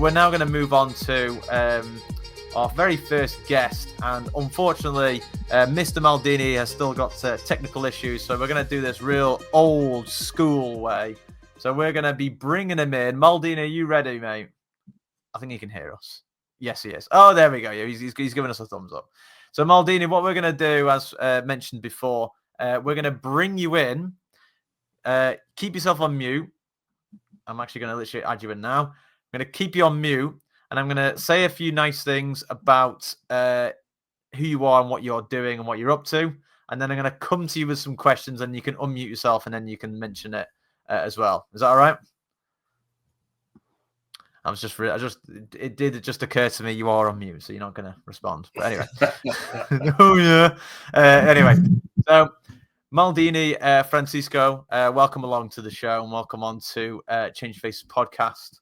we're now going to move on to our very first guest, and unfortunately, Mr. Maldini has still got technical issues, so we're going to do this real old school way. So we're going to be bringing him in. Maldini, are you ready, mate? I think he can hear us. Yes, he is. Oh, there we go. Yeah, he's giving us a thumbs up. So Maldini, what we're going to do, as mentioned before, we're going to bring you in. Keep yourself on mute. I'm actually going to literally add you in now. I'm going to keep you on mute, and I'm going to say a few nice things about who you are and what you're doing and what you're up to. And then I'm going to come to you with some questions, and you can unmute yourself, and then you can mention it as well. Is that all right? It did just occur to me you are on mute, so you're not going to respond. But anyway. Oh, yeah. Anyway, so Maldini Francisco, welcome along to the show and welcome on to Change Faces podcast.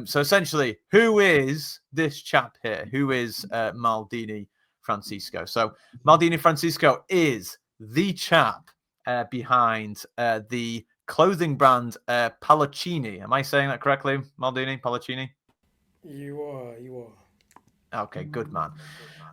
So essentially, who is this chap here? Who is Maldini Francisco? So Maldini Francisco is the chap behind the clothing brand Paloccini. Am I saying that correctly, Maldini? Paloccini? You are. Okay, good man.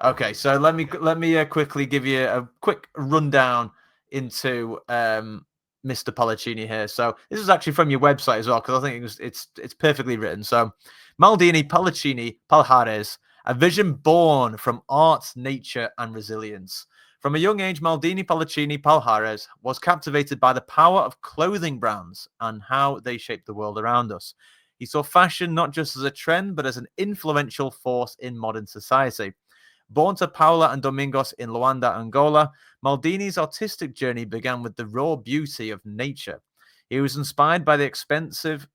Okay, so let me quickly give you a quick rundown into Mr. Paloccini here. So this is actually from your website as well, because I think it's perfectly written. So Maldini Paloccini Palhares, a vision born from art, nature, and resilience. From a young age, Maldini Paloccini Palhares was captivated by the power of clothing brands and how they shape the world around us. He saw fashion not just as a trend, but as an influential force in modern society. Born to Paula and Domingos in Luanda, Angola, Maldini's artistic journey began with the raw beauty of nature. He was inspired by the expansive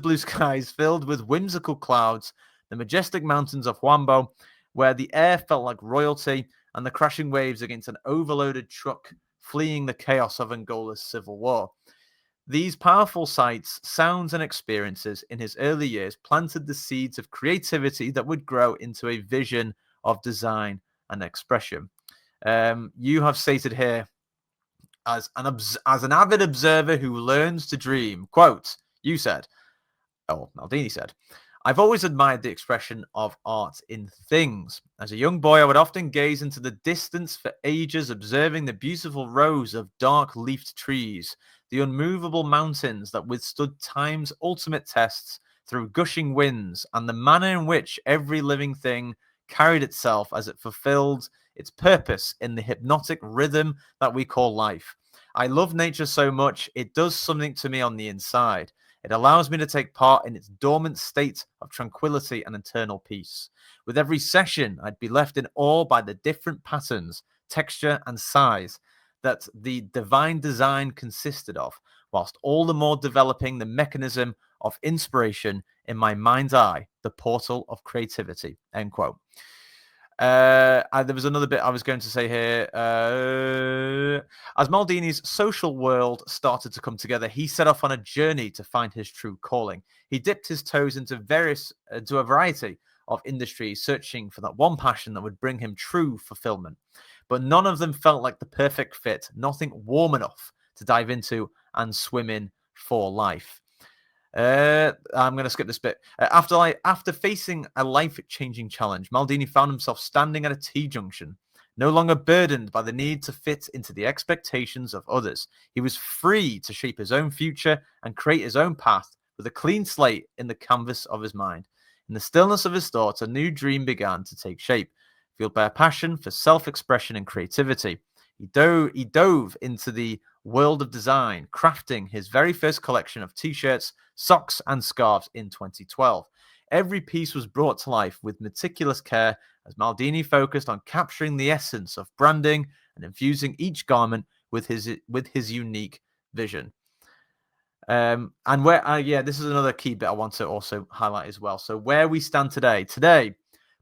blue skies filled with whimsical clouds, the majestic mountains of Huambo, where the air felt like royalty, and the crashing waves against an overloaded truck fleeing the chaos of Angola's civil war. These powerful sights, sounds, and experiences in his early years planted the seeds of creativity that would grow into a vision of design and expression. You have stated here, as an avid observer who learns to dream, quote, Maldini said, I've always admired the expression of art in things. As a young boy, I would often gaze into the distance for ages, observing the beautiful rows of dark-leafed trees, the unmovable mountains that withstood time's ultimate tests through gushing winds, and the manner in which every living thing carried itself as it fulfilled its purpose in the hypnotic rhythm that we call life. I love nature so much, it does something to me on the inside. It allows me to take part in its dormant state of tranquility and internal peace. With every session, I'd be left in awe by the different patterns, texture, and size that the divine design consisted of, whilst all the more developing the mechanism of inspiration in my mind's eye, the portal of creativity, end quote. There was another bit I was going to say here. As Maldini's social world started to come together, he set off on a journey to find his true calling. He dipped his toes into a variety of industries, searching for that one passion that would bring him true fulfillment. But none of them felt like the perfect fit, nothing warm enough to dive into and swim in for life. I'm going to skip this bit. After facing a life-changing challenge, Maldini found himself standing at a T-junction, no longer burdened by the need to fit into the expectations of others. He was free to shape his own future and create his own path with a clean slate in the canvas of his mind. In the stillness of his thoughts, a new dream began to take shape, fueled by a passion for self-expression and creativity. He dove into the world of design, crafting his very first collection of t-shirts, socks, and scarves in 2012. Every piece was brought to life with meticulous care as Maldini focused on capturing the essence of branding and infusing each garment with his unique vision. This is another key bit I want to also highlight as well. So where we stand today,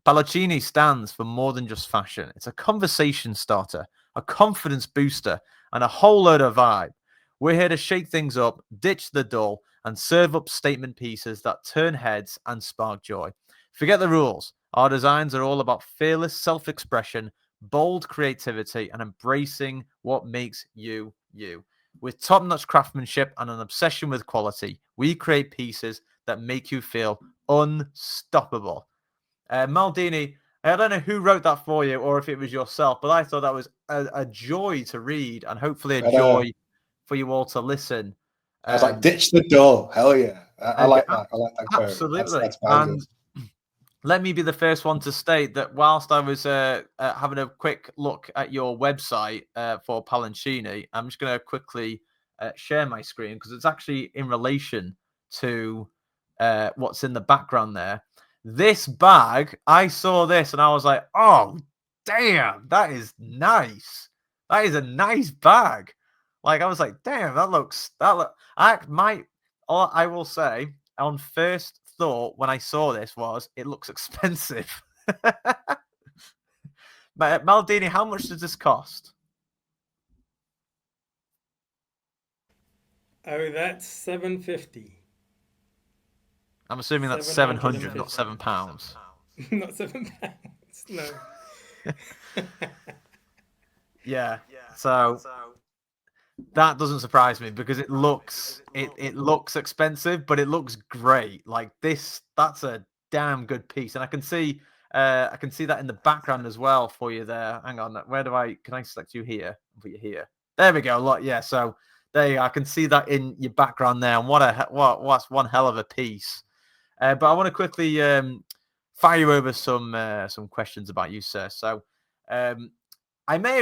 Paloccini stands for more than just fashion. It's a conversation starter, a confidence booster, and a whole load of vibe. We're here to shake things up, ditch the dull, and serve up statement pieces that turn heads and spark joy. Forget the rules. Our designs are all about fearless self-expression, bold creativity, and embracing what makes you, you. With top-notch craftsmanship and an obsession with quality, we create pieces that make you feel unstoppable. Maldini, I don't know who wrote that for you or if it was yourself, but I thought that was a joy to read and hopefully a joy for you all to listen. I was like, ditch the door. Hell yeah. I like that. I like that quote. Absolutely. That's And let me be the first one to state that whilst I was having a quick look at your website for Paloccini, I'm just going to quickly share my screen because it's actually in relation to what's in the background there. This bag, I saw this and I was like, oh, damn, that is nice. That is a nice bag. Like, I was like, damn, I will say on first thought when I saw this was it looks expensive. Maldini, how much does this cost? Oh, that's £750. I'm assuming that's 700, not £7. Not £7. No. Yeah. So that doesn't surprise me because it looks expensive, but it looks great. Like that's a damn good piece, and I can see that in the background as well for you there. Hang on, can I select you here? Put you here. There we go. Look, yeah. So there you go. I can see that in your background there, and what's one hell of a piece. But I want to quickly fire you over some questions about you, sir. So. We may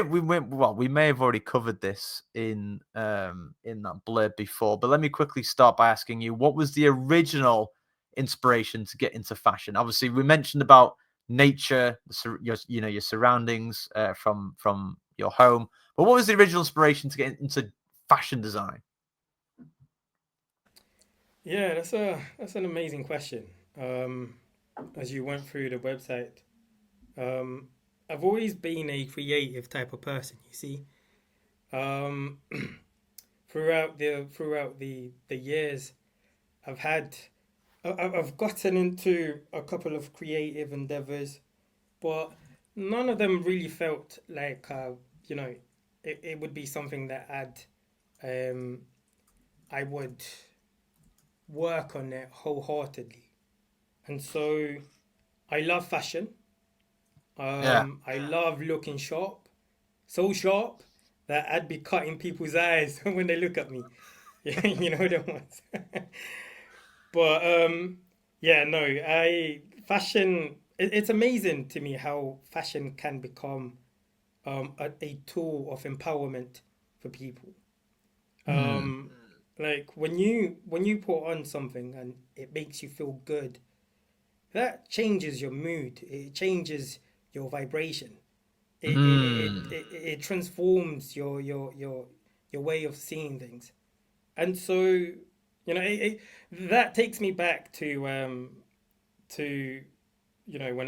have already covered this in that blurb before, but let me quickly start by asking you, what was the original inspiration to get into fashion? Obviously, we mentioned about nature, your surroundings from your home, but what was the original inspiration to get into fashion design? Yeah, that's an amazing question. As you went through the website, I've always been a creative type of person. You see, um, throughout the years, I've had I've gotten into a couple of creative endeavors, but none of them really felt like you know it would be something that I would work on it wholeheartedly. And so I love fashion. Yeah. I love looking sharp, so sharp that I'd be cutting people's eyes when they look at me. You know them ones. But yeah, no, I fashion. It's amazing to me how fashion can become a tool of empowerment for people. Um, like when you put on something and it makes you feel good, that changes your mood. It changes your vibration. It transforms your way of seeing things. And so that takes me back to when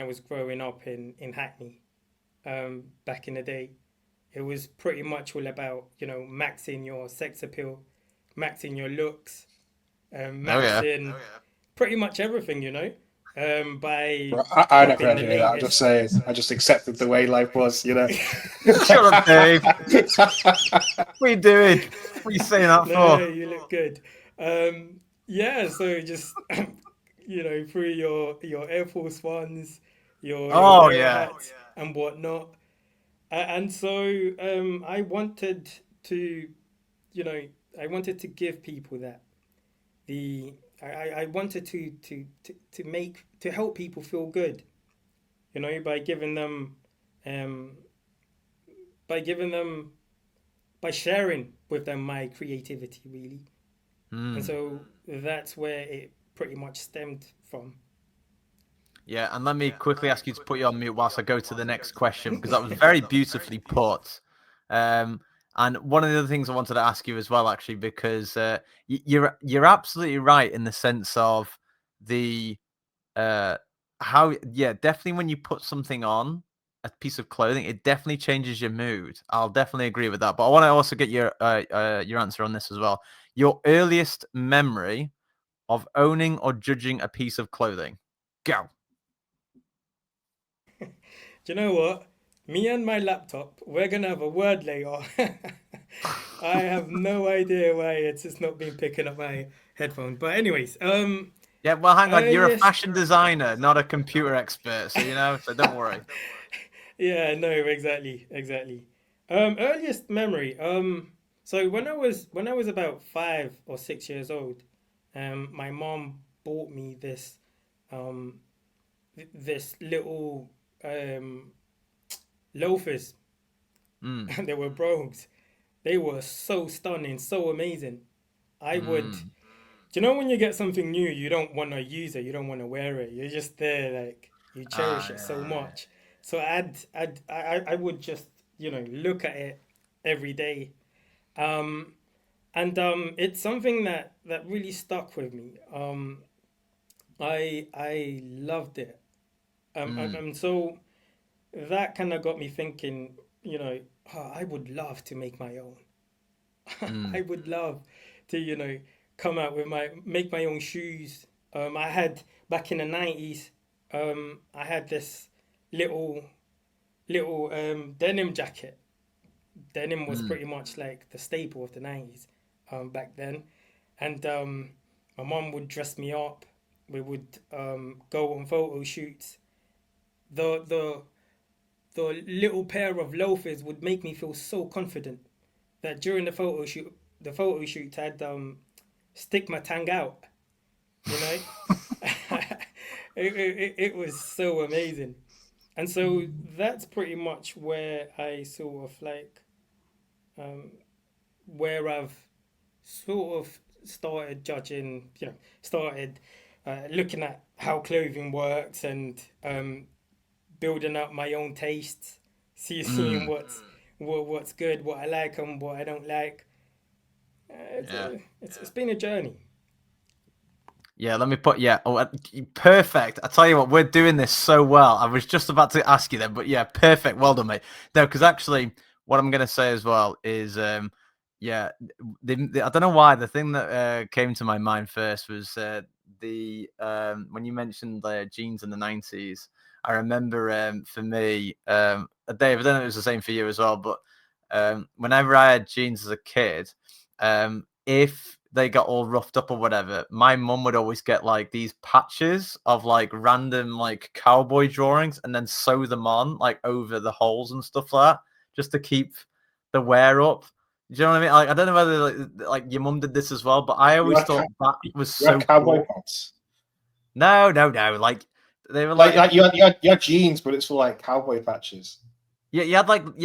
I was growing up in Hackney, back in the day. It was pretty much all about maxing your sex appeal, maxing your looks, maxing pretty much everything, by I never copping heard the that. I just say I just accepted the way life was. Shut up, Dave. What are you doing? What are you saying that No, for? you look good. Yeah, so just through your Air Force Ones, your Oh Dara yeah. hats and whatnot. And so I wanted to, you know, I wanted to give people that the I wanted to help people feel good, by giving them, um, by giving them, by sharing with them my creativity, really. And so that's where it pretty much stemmed from. Yeah, and let me quickly ask you to put you on mute whilst I go to the next question because that was very beautifully put. And one of the other things I wanted to ask you as well, actually, because you're absolutely right in the sense of the definitely when you put something on a piece of clothing, it definitely changes your mood. I'll definitely agree with that. But I want to also get your answer on this as well. Your earliest memory of owning or judging a piece of clothing. Go. Do you know what? Me and my laptop, we're gonna have a word later. I have no idea why it's just not been picking up my headphone. But anyways, Yeah, well, hang on. You're a Earliest, fashion designer, not a computer expert, so so don't worry. yeah, no, exactly, exactly. Earliest memory. So when I was about 5 or 6 years old, my mom bought me um, this little um loafers, Mm, and they were brogues. They were so stunning, so amazing. I would, mm. do you know when you get something new, you don't want to use it, you don't want to wear it. You're just there, like you cherish Ah, it so yeah. much. So I would just look at it every day. Um, and it's something that really stuck with me. I loved it. Mm, And so that kind of got me thinking. You know, oh, I would love to make my own. I mm, would love to, come out with make my own shoes. I had back in the 90s, I had this little denim jacket. Denim was mm, pretty much like the staple of the 90s, back then. And my mom would dress me up. We would go on photo shoots. The the the little pair of loafers would make me feel so confident that during the photo shoot, I'd stick my tongue out. You know, it was so amazing, and so that's pretty much where I sort of like um, where I've sort of started judging. Started looking at how clothing works and building up my own tastes, seeing mm. what's good, what I like, and what I don't like. Yeah. It's been a journey. Yeah, let me put perfect. I tell you what, we're doing this so well. I was just about to ask you then, but yeah, perfect. Well done, mate. No, because actually, what I'm gonna say as well is, yeah, I don't know why the thing that came to my mind first was the when you mentioned the jeans in the '90s. I remember for me, Dave, I don't know if it was the same for you as well, but whenever I had jeans as a kid, if they got all roughed up or whatever, my mum would always get like these patches of like random like cowboy drawings and then sew them on like over the holes and stuff like that, just to keep the wear up. Do you know what I mean? Like I don't know whether like your mum did this as well, but I You always had, thought that was you had so cowboy cool. pants. No, no, no. Like they were Like, like you had jeans, but it's for like cowboy patches. yeah, you had like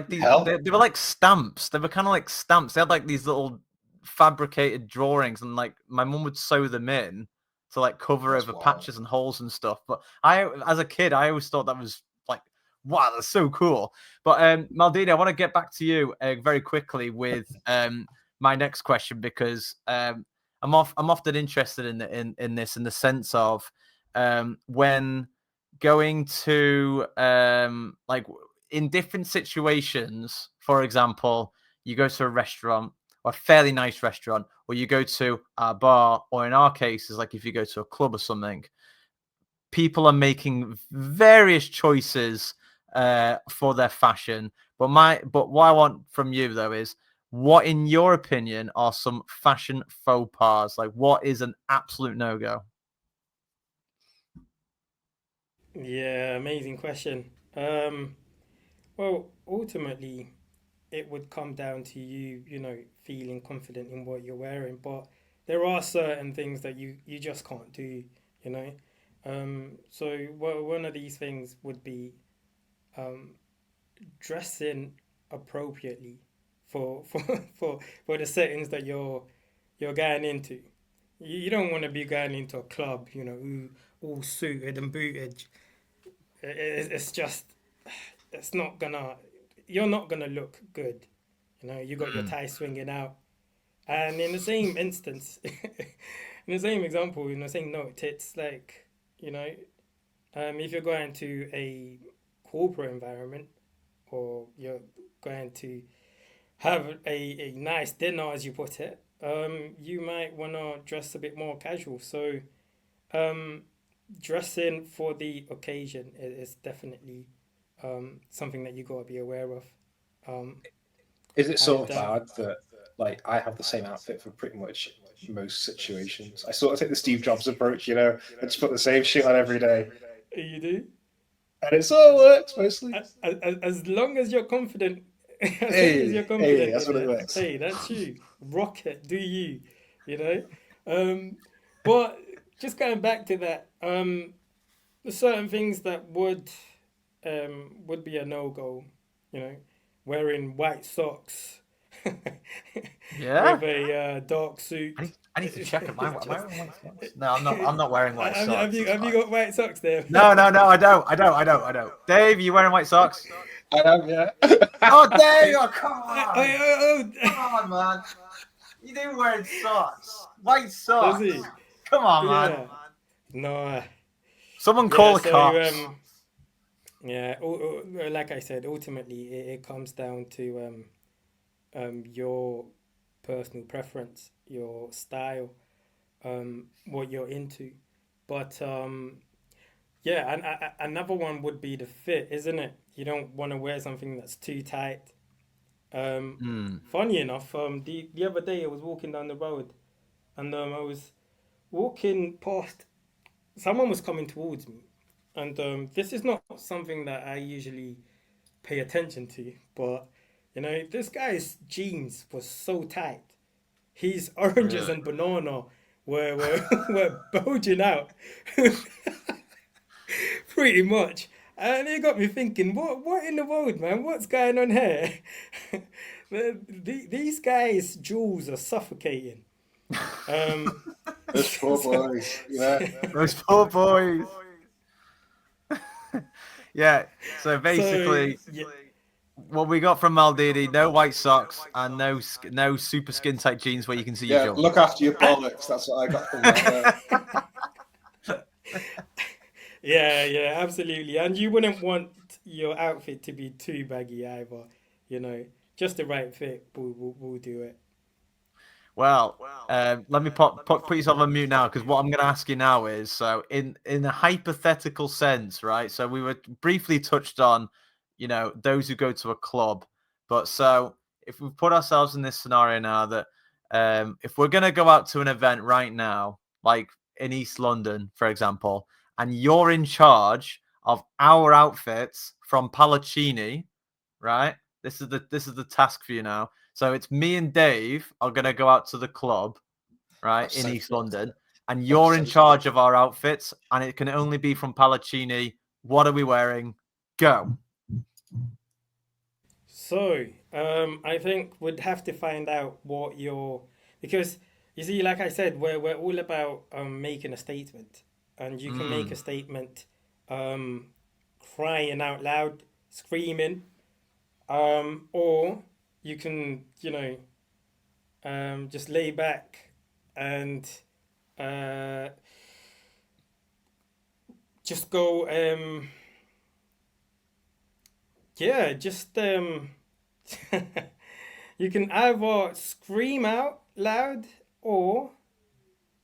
these. Hell, They were like stamps. They were kind of like stamps. They had like these little fabricated drawings, and like my mum would sew them in to like cover that's over wild. patches and holes and stuff. But as a kid, I always thought that was like, wow, that's so cool. But Maldini, I want to get back to you very quickly with my next question because I'm often interested in this in the sense of when going to like in different situations. For example, you go to a restaurant, or a fairly nice restaurant, or you go to a bar, or in our cases, like if you go to a club or something, people are making various choices for their fashion. But what I want from you though is, what, in your opinion, are some fashion faux pas? Like, what is an absolute no go? Yeah, amazing question. Well, ultimately, it would come down to you, feeling confident in what you're wearing. But there are certain things that you just can't do, you know. So one of these things would be um, dressing appropriately for for the settings that you're going into. You don't want to be going into a club, all suited and booted. It's just, it's not gonna, you're not gonna look good. You got your Mm, tie swinging out. And in the same instance, in the same example, in the same note, it's like, you know, if you're going to a corporate environment, or you're going to have a nice dinner, as you put it, you might want to dress a bit more casual. So, um, dressing for the occasion is definitely something that you got to be aware of. Um, Is it and sort of bad that like I have the same outfit for pretty much most situations. I sort of take the Steve Jobs approach, you know, I just put the same shit on every day, You do? and it sort of works mostly. As long as you're confident, as long as you're Hey, confident that's in what it it, works. hey, that's you. Rock it, do you? You know. But just going back to that, there's certain things that would be a no go. You know, wearing white socks Yeah. with a dark suit. I need to check. Am I Just- wearing white socks? No, I'm not. I'm not wearing white have socks. It's have you fine. got white socks there? No, I don't. Dave, you wearing white socks? I am, yeah. Oh, Dave! Oh, come Oh, on! oh, Come oh. on, man! You do wearing socks? White Does socks? he? Come on, man! Yeah. No. Someone Yeah. call the So cops. yeah. Like I said, ultimately it comes down to your personal preference, your style, what you're into. But yeah, and another one would be the fit, isn't it? You don't want to wear something that's too tight. Hmm. Funny enough, the other day I was walking down the road and I was walking past someone was coming towards me, and this is not something that I usually pay attention to, but this guy's jeans was so tight. His oranges Really? and banana were were bulging out, pretty much. And it got me thinking, what in the world, man? What's going on here? These guys' jewels are suffocating. Um, Those poor so, boys, you know. Those poor boys. Yeah. So so basically, yeah, what we got from Maldini: no white socks and no super skin tight jeans where you can see your Yeah, junk. look after your bollocks. That's what I got from that. yeah, absolutely. And you wouldn't want your outfit to be too baggy either. You know, just the right fit will do it. Well, let me put yourself on mute now because what I'm going to ask you now is so in a hypothetical sense, right? So we were briefly touched on, those who go to a club, but so if we put ourselves in this scenario now that if we're going to go out to an event right now, like in East London, for example, and you're in charge of our outfits from Paloccini, right? This is the task for you now. So it's me and Dave are gonna go out to the club, right, That's in so East good. London, and That's you're so in good. charge of our outfits, and it can only be from Palaccini. What are we wearing? Go. So, I think we'd have to find out what your because you see, like I said, we're all about making a statement, and you can make a Mm. statement, um, crying out loud, screaming, or you can just lay back and uh, just go yeah, just you can either scream out loud or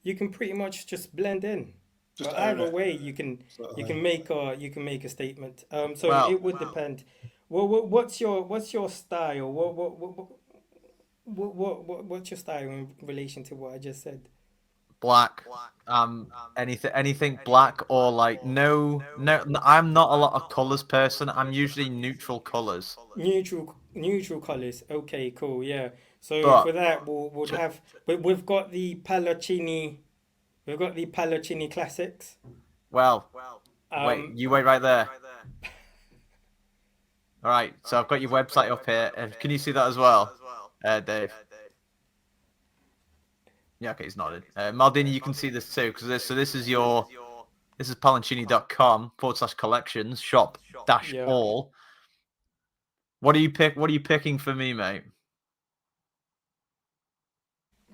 you can pretty much just blend in. Just But own either it, way, sort of you thing. can make a statement. So Well, it would depend. Well, what's your style? What's your style in relation to what I just said? black. Anything black or like no. I'm not a lot of colors person. I'm usually neutral colors. Neutral colors. Okay, cool. Yeah. So But for that, we'll ju- have. But we've got the Paloccini. We've got the Paloccini classics. well, wait. Um, You wait right there. All right. So I've got your website up here. Can you see that as well, Dave? Yeah, okay, he's nodded. Maldini, you can see this too, because this is palancini.com/collections shop dash yeah. all. What are you picking for me, mate?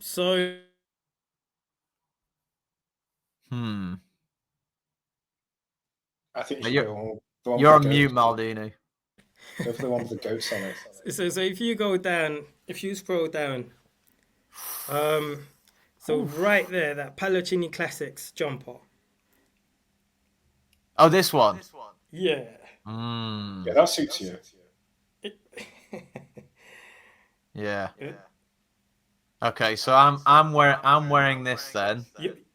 So Hmm. I think you Now should go the one with you're the on mute, goats. Maldini. Go for the one with the goats on it. so if you go down, if you scroll down, um, so Oof. right there, that Paloccini classics jumper. Oh, this one. Yeah. Yeah, Hmm. that suits you. It- Yeah. Okay, so I'm wearing this then.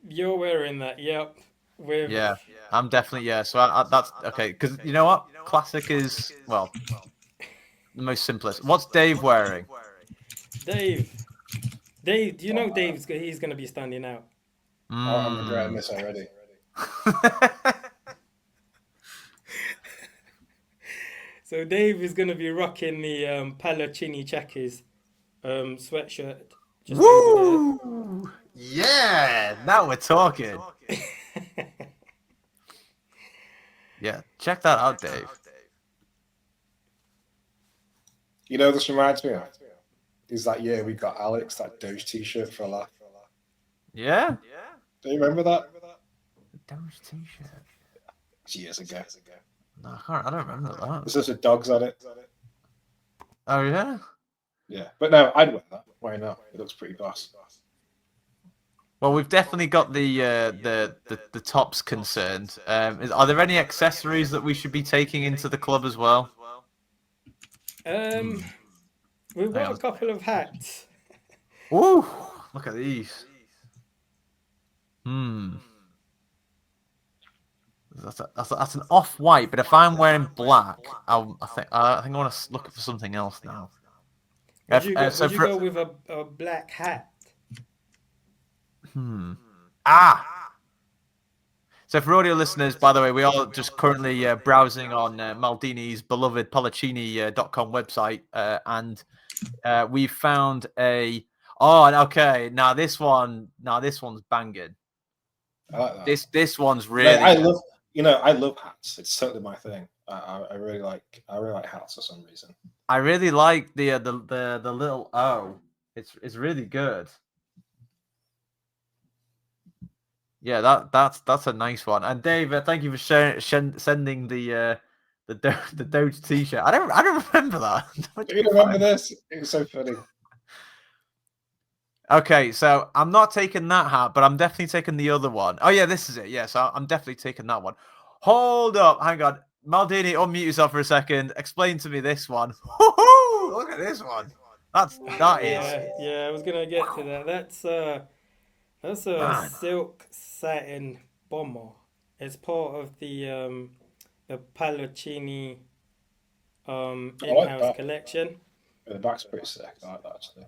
You're wearing that, yep. With Yeah, I'm definitely So that's okay because you know what? Classic is well the most simplest. What's Dave wearing? Dave. Dave, do you know he's gonna be standing out? I'm regretting Mm. this already. So Dave is gonna be rocking the Paloccini checkers sweatshirt just over Woo! Yeah, now we're talking. there. Yeah, check that out, Dave. You know, this reminds me of is that year we got Alex that Doge T-shirt for a laugh. Yeah. Do you remember that? Doge T-shirt. Years ago. No, I don't remember that. There's just a dogs on it. Oh yeah. Yeah, but no, I'd wear that. Why not? It looks pretty boss. Well, we've definitely got the tops concerned. Are there any accessories that we should be taking into the club as well? We've Hang got on. a couple of hats. Ooh, look at these. That's an off-white, but if I'm wearing black, I think I want to look for something else now. Would you go with a black hat? So for audio listeners, by the way, we are just currently browsing on Maldini's beloved Paloccini.com website, and we found a. Oh, okay. Now this one's banging. I like that. This one's Mate, really. I love hats. It's totally my thing. I really like hats for some reason. I really like the little O. It's really good. Yeah, that's a nice one. And Dave, thank you for sending the Doge T-shirt. I don't remember that. Do you remember this? It was so funny. Okay, so I'm not taking that hat, but I'm definitely taking the other one. Oh yeah, this is it. Yeah, so I'm definitely taking that one. Hold up, hang on, Maldini, unmute yourself for a second. Explain to me this one. Woo-hoo! Look at this one. That is. Yeah. I was gonna get to that. That's a Man. silk satin bomber. It's part of the Paloccini in-house that. collection. The back's pretty sick. I like that actually.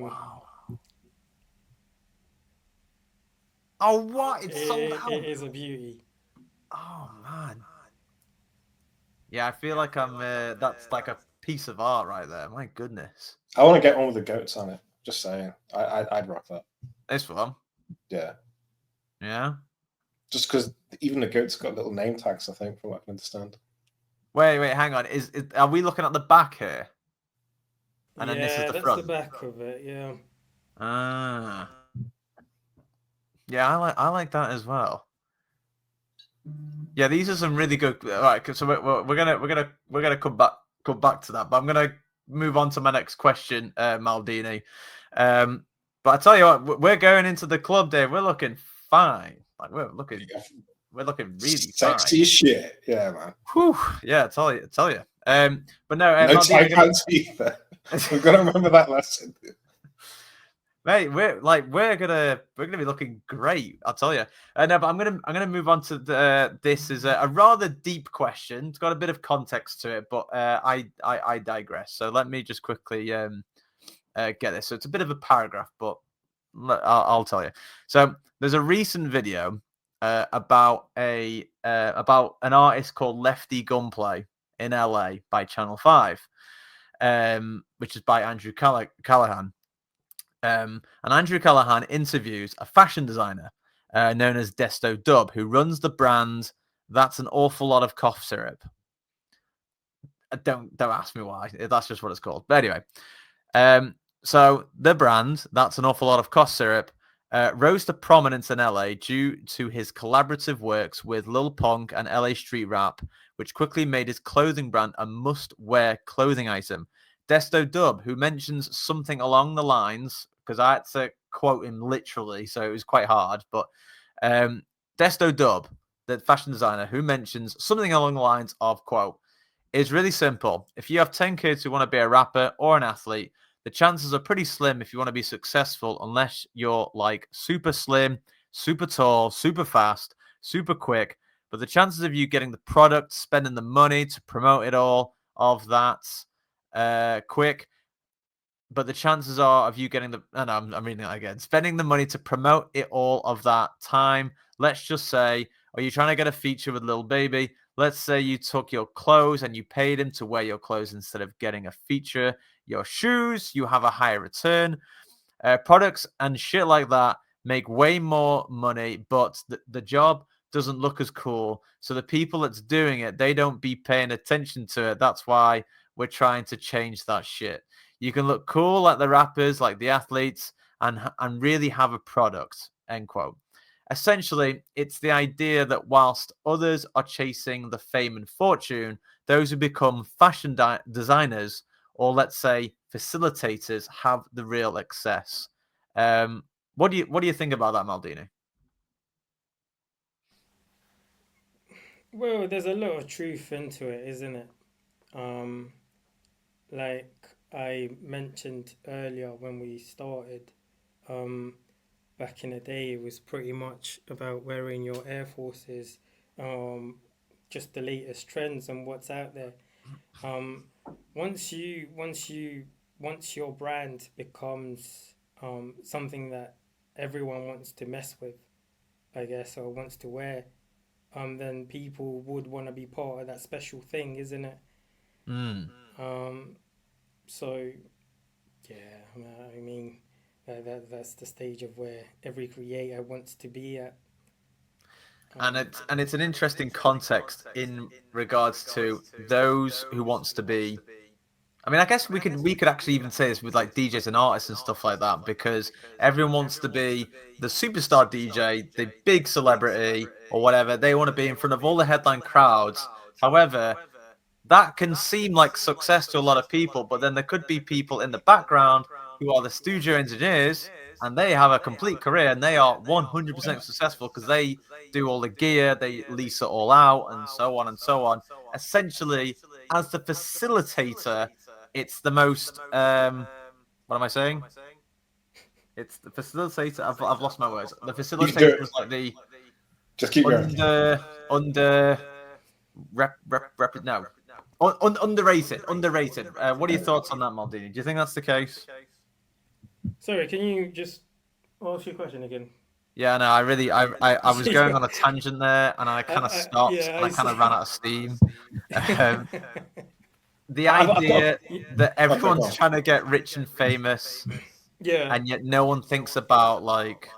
Wow. Oh, what? It's sold out. It is a beauty. Oh man. Yeah, I feel like I'm. That's like a piece of art right there. My goodness. I want to get one with the goats on it. Just saying. I'd rock that. This one. Yeah. Yeah. Just because even the goats got little name tags, I think, from what I can understand. Wait, hang on. Are we looking at the back here? And then this is the front. That's the back of it. Yeah. Ah. Yeah, I like that as well. Yeah, these are some really good. All right, so we're gonna come back to that, but I'm gonna move on to my next question, Maldini. But I tell you what, we're going into the club, Dave. We're looking fine. Like we're looking really sexy fine. Shit. Yeah, man. Whew. Yeah, I tell you. But no, No Maldini, tight pants either. We've got to remember that lesson. Mate, we're gonna be looking great. I'll tell you. No, but I'm gonna move on to this is a rather deep question. It's got a bit of context to it, but I digress. So let me just quickly get this. So it's a bit of a paragraph, but I'll tell you. So there's a recent video about an artist called Lefty Gunplay in LA by Channel 5, which is by Andrew Callahan. And Andrew Callahan interviews a fashion designer known as Desto Dub, who runs the brand That's an Awful Lot of Cough Syrup. Don't ask me why. That's just what it's called. But anyway, so the brand That's an Awful Lot of Cough Syrup rose to prominence in LA due to his collaborative works with Lil Pump and LA Street Rap, which quickly made his clothing brand a must-wear clothing item. Desto Dub, who mentions something along the lines, because I had to quote him literally, so it was quite hard, but Desto Dub, the fashion designer, who mentions something along the lines of, quote, "It's really simple. If you have 10 kids who want to be a rapper or an athlete, the chances are pretty slim if you want to be successful, unless you're like super slim, super tall, super fast, super quick. But the chances of you getting the product, spending the money to promote it all of that quick, but the chances are of you getting the, and I'm reading that again, spending the money to promote it all of that time. Let's just say, are you trying to get a feature with Lil Baby? Let's say you took your clothes and you paid him to wear your clothes instead of getting a feature. Your shoes, you have a higher return. Products and shit like that make way more money, but the job doesn't look as cool. So the people that's doing it, they don't be paying attention to it. That's why we're trying to change that shit. You can look cool like the rappers, like the athletes, and really have a product, end quote. Essentially, it's the idea that whilst others are chasing the fame and fortune, those who become fashion designers, or let's say facilitators, have the real access. What do you think about that, Maldini? Well, there's a lot of truth into it, isn't it? Um, like I mentioned earlier when we started, um, back in the day, it was pretty much about wearing your Air Forces, um, just the latest trends and what's out there. Um, once your brand becomes something that everyone wants to mess with, I guess, or wants to wear, then people would want to be part of that special thing, isn't it? Mm. Um, so yeah, I mean, that's the stage of where every creator wants to be at. And it's an interesting context in regards to those who wants to be. I mean, I guess we could actually even say this with like DJs and artists and stuff like that, because everyone wants to be the superstar DJ, the big celebrity or whatever. They want to be in front of all the headline crowds. However, that can seem like success to a lot of people, but then there could be people in the background who are the studio engineers and they have a complete career and they are 100% successful because they do all the gear, they lease it all out, and so on and so on. Essentially, as the facilitator, it's the most, what am I saying? It's the facilitator. I've lost my words. The You can do facilitator it. is like the Just keep going. under no. Underrated. What are your thoughts on that, Maldini? Do you think that's the case? Sorry, can you just ask your question again? Yeah, no, I was going on a tangent there, and I kind of stopped, Yeah, and I I kind see. of ran out of steam. Um, the I've got. idea that Okay, go everyone's on. trying to get rich and famous, Yeah. and yet no one thinks about like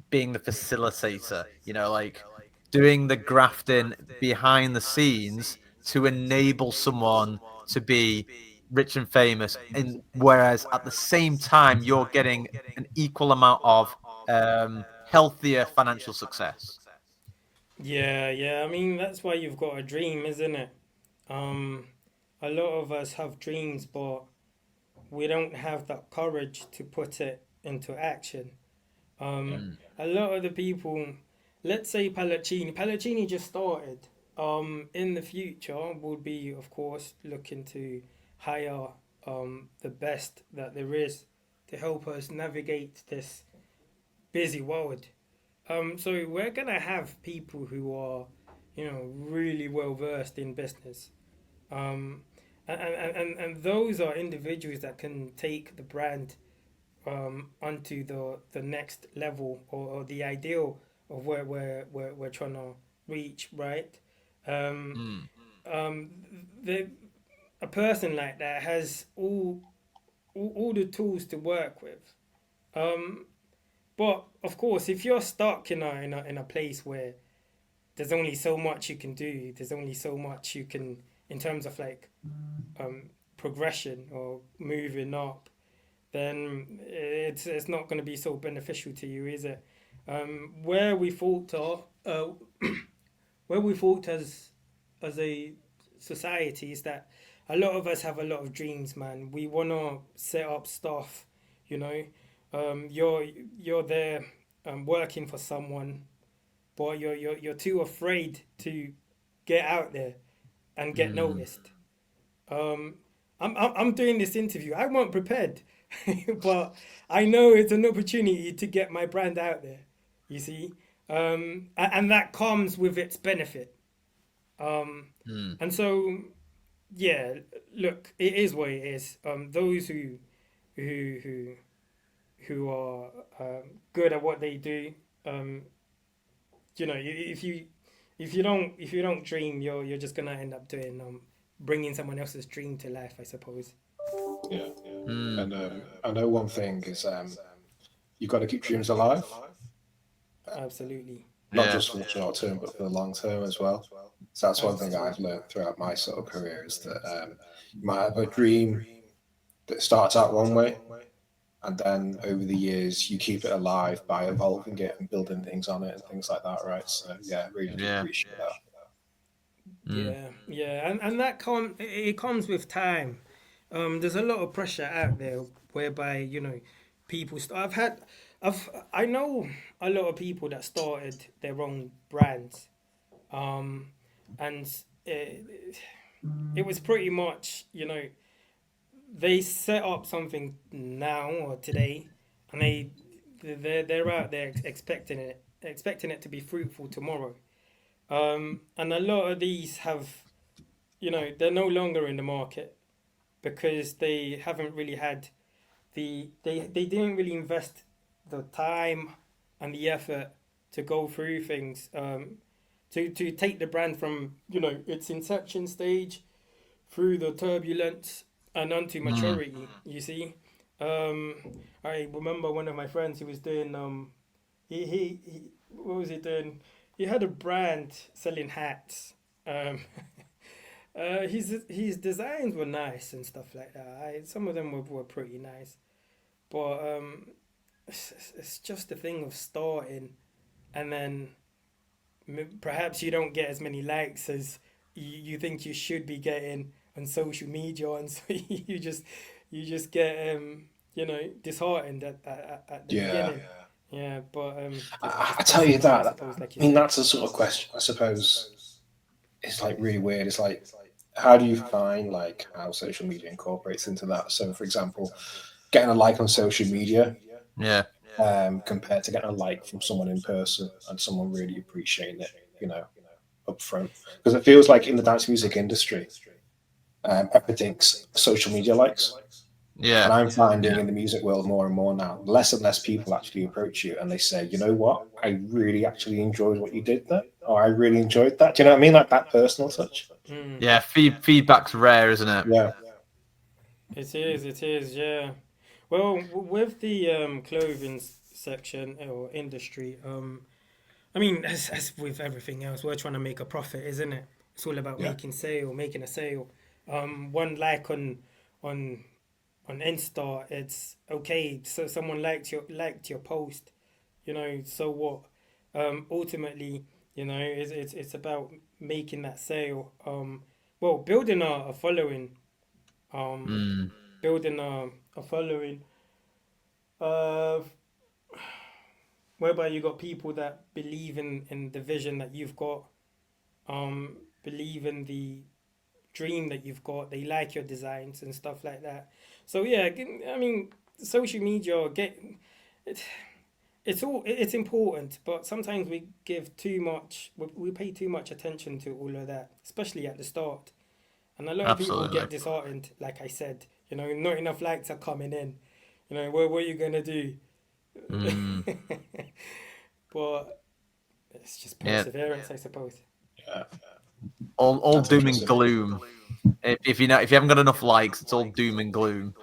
being the facilitator, like doing the grafting behind the scenes to enable someone to be rich and famous. And whereas at the same time, you're getting an equal amount of healthier financial success. Yeah, yeah. I mean, that's why you've got a dream, isn't it? Um, a lot of us have dreams, but we don't have that courage to put it into action. Mm. A lot of the people, let's say Paloccini just started. In the future, will be, of course, looking to hire the best that there is to help us navigate this busy world. So we're gonna have people who are, really well versed in business. Um, and those are individuals that can take the brand onto the next level, or the ideal of where we're trying to reach, right? Um, Mm. um, the, a person like that has all the tools to work with. Um, but of course, if you're stuck in a place where there's only so much you can do, there's only so much you can, in terms of like progression or moving up, then it's not going to be so beneficial to you, is it? Where we falter, where we falter as a society is that a lot of us have a lot of dreams, man. We want to set up stuff, you know. You're there working for someone, but you're too afraid to get out there and get Mm. noticed. Um, I'm doing this interview. I weren't prepared, but I know it's an opportunity to get my brand out there. You see, and that comes with its benefit. Um, Mm. and so, yeah, look, it is what it is. Those who who who are good at what they do, um, if you don't dream, you're just gonna end up doing bringing someone else's dream to life, I suppose. Yeah. Mm. And I know one thing is you've got to keep dreams alive, Absolutely. not Yeah. just for the short term, but for the long term as well. So that's one thing I've learned throughout my sort of career is that you might have a dream that starts out one way, and then over the years you keep it alive by evolving it and building things on it and things like that, right? So yeah, really do Yeah. appreciate that. Mm. Yeah, and that it comes with time. There's a lot of pressure out there whereby people. I know a lot of people that started their own brands, um, and it was pretty much they set up something now or today, and they're out there expecting it to be fruitful tomorrow. And a lot of these have they're no longer in the market because they haven't really had they didn't really invest the time and the effort to go through things, to take the brand from its inception stage through the turbulence and onto Mm. maturity. You see, um, I remember one of my friends who was doing he what was he doing? He had a brand selling hats. Um, his designs were nice and stuff like that. Some of them were pretty nice, but it's just a thing of starting, and then perhaps you don't get as many likes as you think you should be getting on social media, and so you just get disheartened at the Yeah. beginning. Yeah, but I just tell you persevere, I that. suppose, like you I mean, said. that's a sort of question. I suppose it's like really weird. It's like, how do you find like how social media incorporates into that? So, for example, getting a like on social media Yeah. compared to getting a like from someone in person and someone really appreciating it, you know, up front. Because it feels like in the dance music industry, everything's social media likes. Yeah. And I'm finding Yeah. in the music world more and more now, less and less people actually approach you and they say, you know what, I really actually enjoyed what you did there, or I really enjoyed that. Do you know what I mean? Like that personal touch. Mm. Yeah. Feedback's rare, isn't it? Yeah, It is, yeah. Well, with the clothing section or industry, I mean, as with everything else, we're trying to make a profit, isn't it? It's all about yeah, making a sale. One like on on Insta, it's okay. So someone liked your post, So what? Ultimately, it's about making that sale. Well, building a following. Um, Mm. building a following. Uh, whereby you got people that believe in the vision that you've got, believe in the dream that you've got. They like your designs and stuff like that. So yeah, I mean, social media it, it's important, but sometimes we give too much. We pay too much attention to all of that, especially at the start. And a lot of people Absolutely. get disheartened, like I said. Not enough likes are coming in. What are you gonna do? Mm. But it's just Yeah. perseverance, I suppose. yeah. All That's doom and interesting. gloom. If you haven't got enough likes, it's all doom and gloom.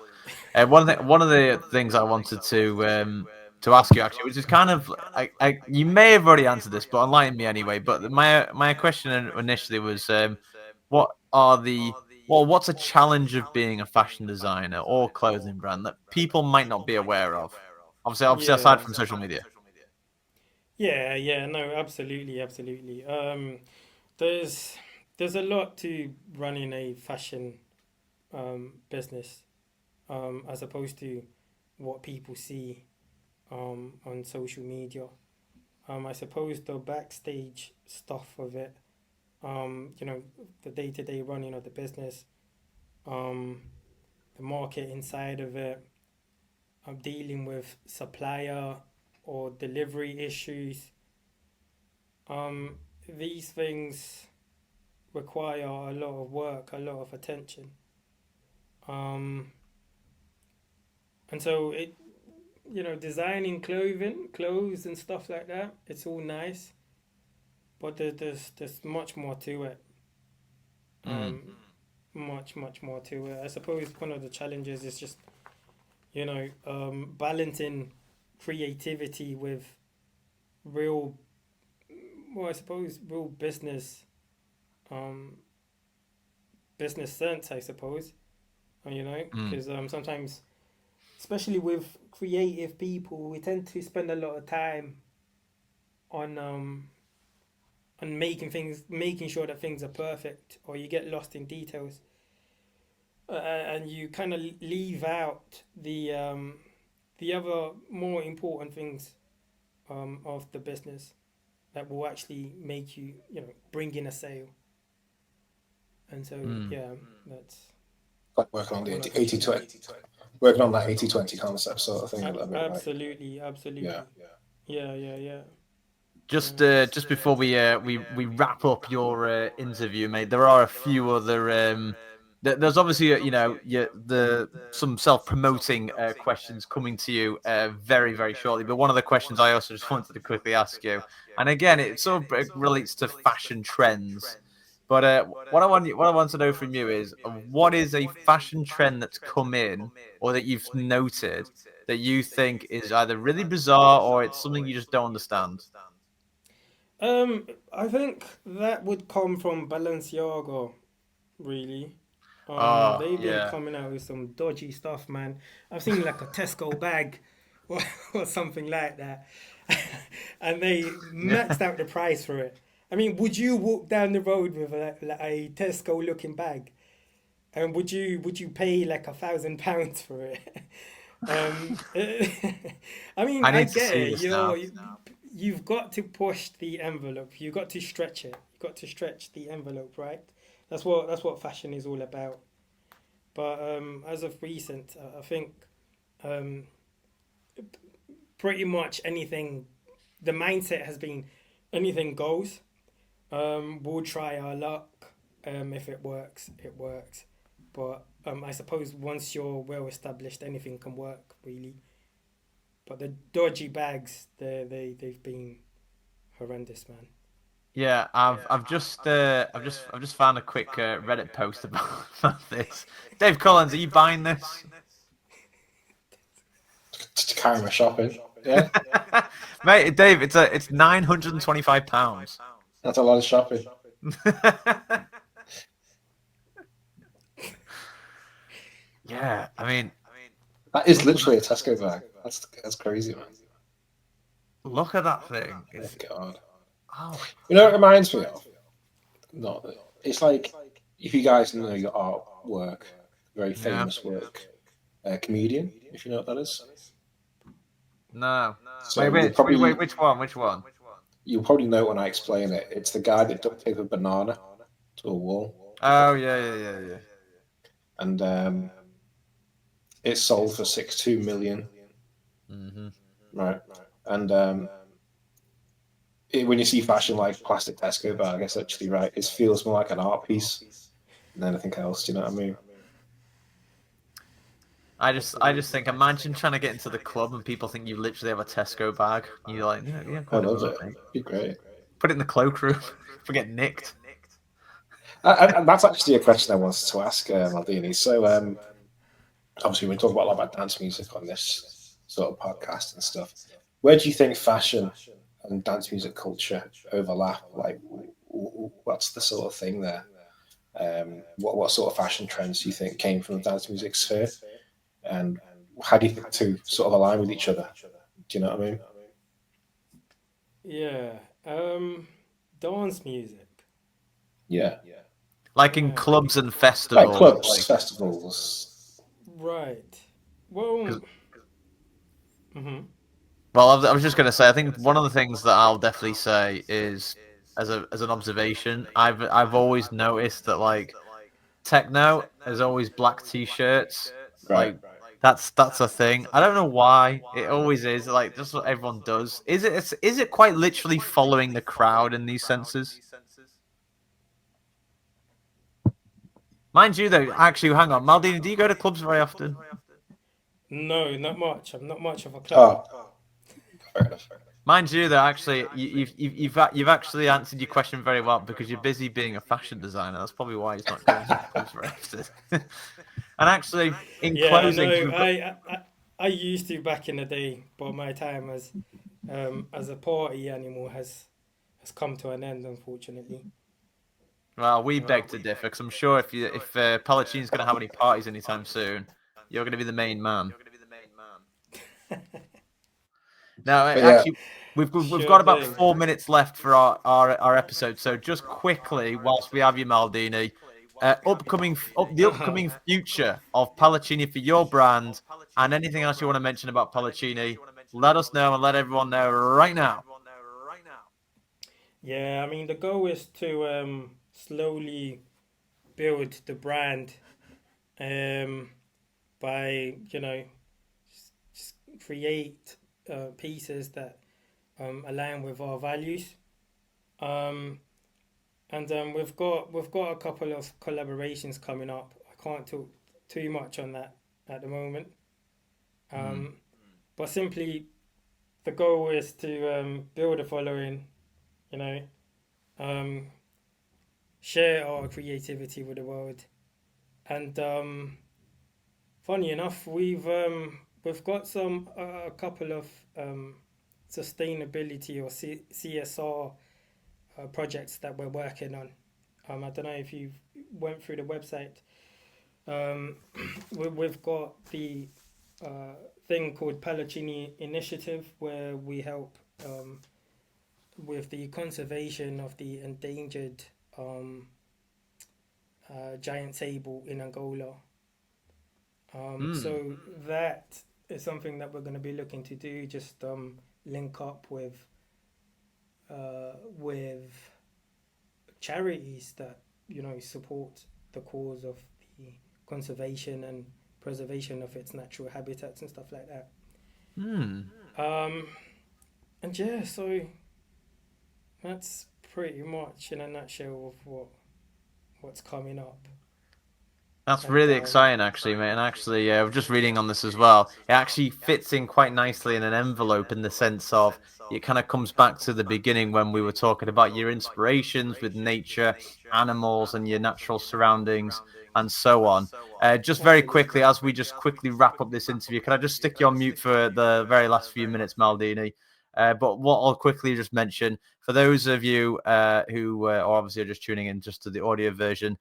One of the things I wanted to ask you actually, which is kind of you may have already answered this, but enlighten me anyway. But my question initially was, what are the what's a challenge of being a fashion designer or clothing brand that people might not be aware of? Obviously, aside Yeah. from social media. Yeah, no, absolutely, absolutely. There's there's a lot to running a fashion business, as opposed to what people see on social media. I suppose the backstage stuff of it, the day to day running of the business, um, the marketing side of it. I'm dealing with supplier or delivery issues. Um, these things require a lot of work, a lot of attention. Um, and so designing clothes and stuff like that, it's all nice, but there's much more to it. Mm. Much more to it. I suppose one of the challenges is just balancing creativity with real, well, I suppose real um, business sense. I suppose, Mm. because sometimes, especially with creative people, we tend to spend a lot of time on making sure that things are perfect, or you get lost in details, and you kind of leave out the other more important things of the business that will actually make you, bring in a sale. And so, Mm. yeah, that's Like working on one the of the 80/20, challenges. working on that 80/20 concept sort of thing a little bit, right? Absolutely, Yeah. absolutely. Yeah, yeah, yeah, yeah. Just before we wrap up your interview, mate, there are a few other there's obviously the some self-promoting questions coming to you very very shortly. But one of the questions I also just wanted to quickly ask you, and again, it sort of relates to fashion trends. But what I want to know from you is what is a fashion trend that's come in or that you've noted that you think is either really bizarre or it's something you just don't understand. I think that would come from Balenciaga, really. Oh, They've been yeah. coming out with some dodgy stuff, man. I've seen like a Tesco bag or, or something like that, and they maxed out the price for it. I mean, would you walk down the road with a Tesco looking bag, and would you pay like £1,000 for it? I mean, I I need to get see it. this now. You've got to push the envelope. You've got to stretch it. You've got to stretch the envelope, right? That's what fashion is all about. But as of recent, I think um, pretty much anything. The mindset has been anything goes. We'll try our luck. If it works, it works. But I suppose once you're well established, anything can work really. But the dodgy bags, they've been horrendous, man. Yeah, I've just found a quick Reddit post about, about this. Dave Collins, are you buying this? To carry my shopping. Yeah, Mate, Dave, it's £925. that's a lot of shopping. Yeah, I mean, That is literally a Tesco bag. That's crazy, man. look at that thing. Oh God. Oh, You know what it reminds me of? No, it's like if you guys know your artwork, very yeah. famous work, comedian, if you know what that is. No. So Which one? Which one? you'll probably know when I explain it. It's the guy that duct taped a banana to a wall, Oh, yeah. and it sold for 62 million, Hmm. right? And when you see fashion like plastic Tesco bag, it's actually right. It feels more like an art piece than anything else. Do you know what I mean? I just think imagine trying to get into the club and people think you literally have a Tesco bag. You're like, yeah, I quite a love bit, it. mate. It'd be great. Put it in the cloakroom. For getting nicked. And that's actually a question I wanted to ask Maldini. So obviously we talk about a lot about dance music on this sort of podcast and stuff. Where do you think fashion and dance music culture overlap? Like, what's the sort of thing there? What sort of fashion trends do you think came from the dance music sphere? And how do you think to sort of align with each other? Do you know what I mean? Yeah. Dance music. Yeah. Like in Yeah. clubs and Like festivals. clubs, festivals. Right. Well. 'Cause- Mhm. well, I was just going to say, I think one of the things that I'll definitely say is, as an observation, I've always noticed that like techno is always black t-shirts, Right. Like that's a thing. I don't know why. It always is. Like that's what everyone does. Is it quite literally following the crowd in these senses? Mind you, though, actually, hang on, Maldini, do you go to clubs very often? No, not much. I'm not much of a clubber. Oh, fair enough. Mind you, though, actually, you've actually answered your question very well because you're busy being a fashion designer. That's probably why he's not going to clubs very often. And actually, in Yeah, closing, no, 'cause we've got, I used to back in the day, but my time as a party animal has come to an end, unfortunately. well, we beg to differ because I'm sure if Paloccini's going to have any parties anytime soon, you're going to be the main man. Now, But yeah, actually, we've Sure got about thing. 4 minutes left for our episode. So just quickly, whilst we have you, Maldini, the Uh-huh. upcoming future of Paloccini for your brand, and anything else you want to mention about Paloccini, let us know and let everyone know right now. Yeah, I mean the goal is to slowly build the brand um, by create pieces that align with our values. Um, and we've got a couple of collaborations coming up. I can't talk too much on that at the moment. Mm. Um, but simply the goal is to build a following, you know, um, share our creativity with the world, and funny enough, we've got a couple of sustainability or CSR projects that we're working on. I don't know if you went through the website. Um, we've got the thing called Paloccini Initiative, where we help with the conservation of the endangered giant sable in Angola. Mm. So that is something that we're going to be looking to do. Just link up with charities that support the cause of the conservation and preservation of its natural habitats and stuff like that. Mm. Um, and yeah, so that's pretty much in a nutshell of what's coming up. That's And really exciting, actually, mate. And actually, yeah, I'm just reading on this as well. It actually fits in quite nicely in an envelope in the sense of it kind of comes back to the beginning when we were talking about your inspirations with nature, animals, and your natural surroundings, and so on. Just very quickly, as we just quickly wrap up this interview, can I just stick you on mute for the very last few minutes, Maldini? But what I'll quickly just mention for those of you who are obviously just tuning in just to the audio version.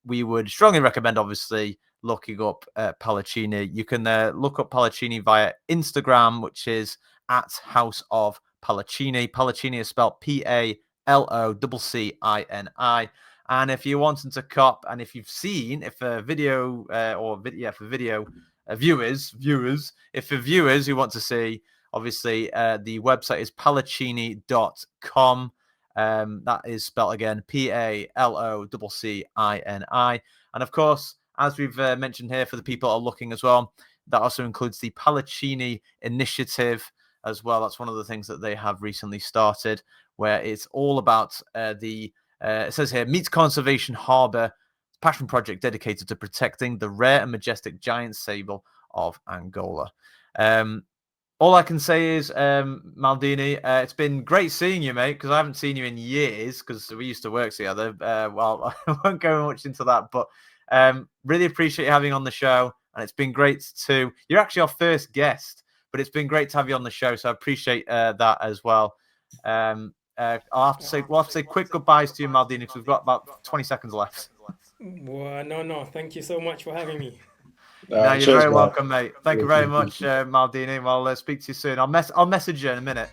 We would strongly recommend, obviously, looking up Paloccini. You can look up Paloccini via Instagram, which is at House of Paloccini. Paloccini is spelled Paloccini. And if you're wanting to cop, and if you've seen, if a video for video viewers, if for viewers who want to see, obviously the website is paloccini.com. That is spelled again Paloccini. And of course, as we've mentioned here for the people that are looking as well, that also includes the Paloccini Initiative as well. That's one of the things that they have recently started, where it's all about it says here, Meat Conservation Harbour, passion project dedicated to protecting the rare and majestic giant sable of Angola. All I can say is, Maldini, it's been great seeing you, mate, because I haven't seen you in years because we used to work together. Well, I won't go much into that, but really appreciate you having on the show. And it's been great you're actually our first guest, but it's been great to have you on the show. So I appreciate that as well. We'll have to say quick goodbyes to you, Maldini, because we've got about 20 seconds left. Well, no. Thank you so much for having me. No, you're cheers, very man. welcome, mate. Thank you very much, Maldini. Well, speak to you soon. I'll message you in a minute.